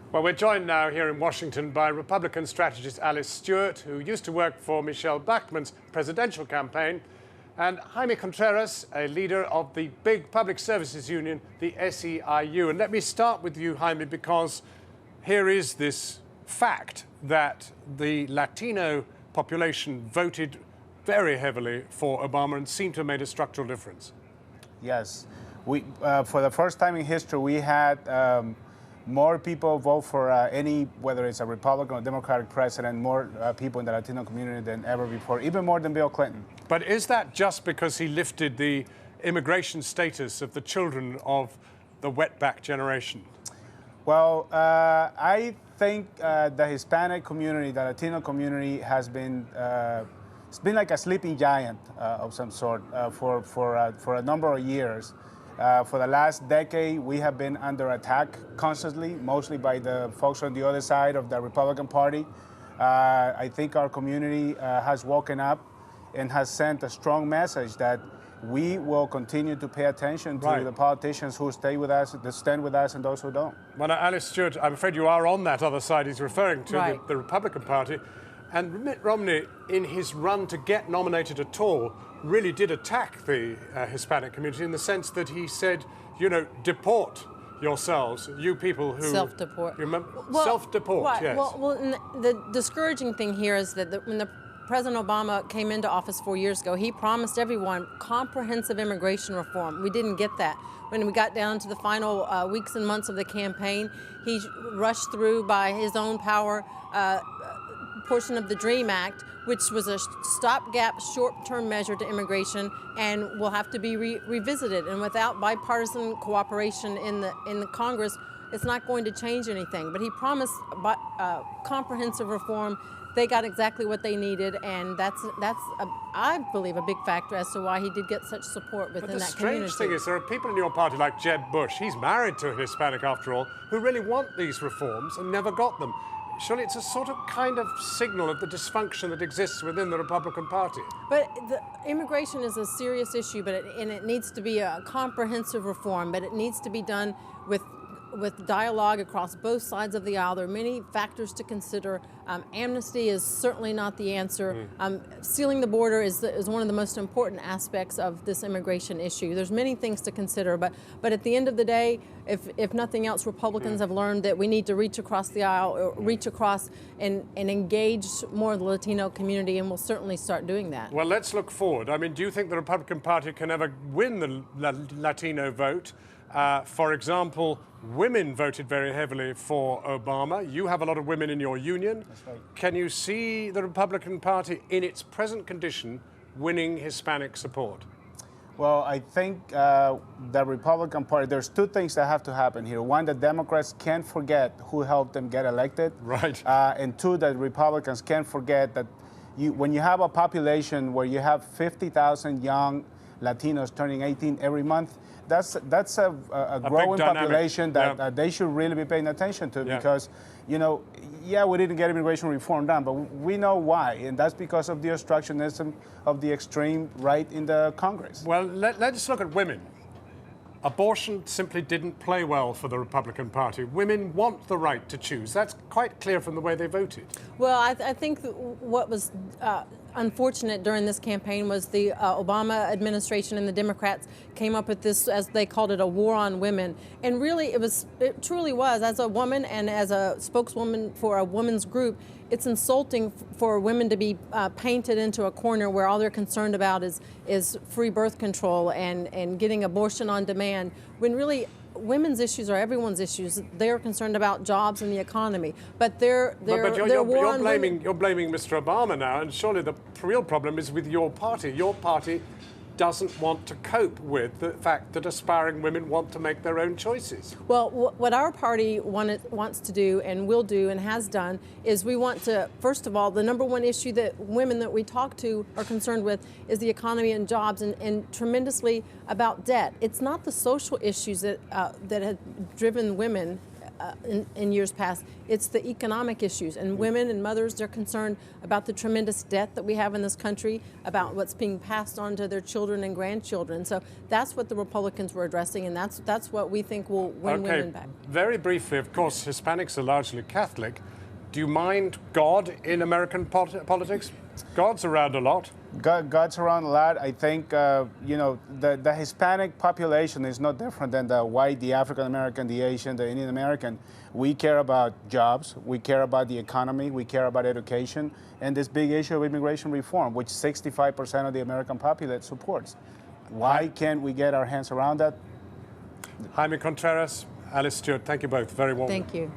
Well, we're joined now here in Washington by Republican strategist Alice Stewart, who used to work for Michelle Bachmann's presidential campaign, and Jaime Contreras, a leader of the big public services union, the SEIU. And let me start with you, Jaime, because here is this fact that the Latino population voted very heavily for Obama and seemed to have made a structural difference. Yes. For the first time in history, we had more people vote for whether it's a Republican or Democratic president, more people in the Latino community than ever before, even more than Bill Clinton. But is that just because he lifted the immigration status of the children of the wetback generation? Well, I think the Hispanic community, the Latino community, has been it's been like a sleeping giant of some sort for a number of years. For the last decade, we have been under attack constantly, mostly by the folks on the other side of the Republican Party. I think our community has woken up and has sent a strong message that we will continue to pay attention to the politicians who stay with us, that stand with us, and those who don't. Well, now, Alice Stewart, I'm afraid you are on that other side he's referring to, the Republican Party. And Mitt Romney, in his run to get nominated at all, really did attack the Hispanic community in the sense that he said, you know, deport yourselves, you people who... Self-deport. You remember? Well, self-deport, yes. Well, the discouraging thing here is that when President Obama came into office 4 years ago, he promised everyone comprehensive immigration reform. We didn't get that. When we got down to the final weeks and months of the campaign, he rushed through by his own power portion of the DREAM Act, which was a stopgap, short-term measure to immigration, and will have to be revisited. And without bipartisan cooperation in the Congress, it's not going to change anything. But he promised comprehensive reform. They got exactly what they needed, and that's I believe, a big factor as to why he did get such support within that community. But the strange thing is, there are people in your party like Jeb Bush, he's married to a Hispanic after all, who really want these reforms and never got them. Surely it's a sort of kind of signal of the dysfunction that exists within the Republican Party. But the immigration is a serious issue, and it needs to be a comprehensive reform, but it needs to be done with dialogue across both sides of the aisle. There are many factors to consider. Amnesty is certainly not the answer. Sealing the border is one of the most important aspects of this immigration issue. There's many things to consider, but at the end of the day, if nothing else, Republicans have learned that we need to reach across the aisle, or reach across and engage more of the Latino community, and we'll certainly start doing that. Well, let's look forward. I mean, do you think the Republican Party can ever win the Latino vote? For example, women voted very heavily for Obama. You have a lot of women in your union. That's right. Can you see the Republican Party in its present condition winning Hispanic support? Well, I think the Republican Party, there's two things that have to happen here. One, the Democrats can't forget who helped them get elected. Right. And two, the Republicans can't forget that when you have a population where you have 50,000 young Latinos turning 18 every month, that's a growing population that they should really be paying attention to, because, you know, we didn't get immigration reform done, but we know why, and that's because of the obstructionism of the extreme right in the Congress. Well, let's look at women. Abortion simply didn't play well for the Republican Party. Women want the right to choose. That's quite clear from the way they voted. Well, I think what was unfortunate during this campaign was the Obama administration and the Democrats came up with this, as they called it, a war on women. And really, it truly was. As a woman and as a spokeswoman for a women's group, it's insulting for women to be painted into a corner where all they're concerned about is free birth control and getting abortion on demand, when really women's issues are everyone's issues. They're concerned about jobs and the economy, but you're blaming Mr. Obama now, and surely the real problem is with your party. Your party doesn't want to cope with the fact that aspiring women want to make their own choices. Well, what our party wants to do and will do and has done is we want to, first of all, the number one issue that women that we talk to are concerned with is the economy and jobs, and tremendously about debt. It's not the social issues that have driven women in years past. It's the economic issues, and women and mothers, they're concerned about the tremendous debt that we have in this country, about what's being passed on to their children and grandchildren. So that's what the Republicans were addressing, and that's what we think will win women back. Very briefly, of course, Hispanics are largely Catholic. Do you mind God in American politics? God's around a lot. God's around a lot. I think, the Hispanic population is no different than the white, the African American, the Asian, the Indian American. We care about jobs, we care about the economy, we care about education, and this big issue of immigration reform, which 65% of the American populace supports. Why can't we get our hands around that? Jaime Contreras, Alice Stewart, thank you both very warmly. Thank you.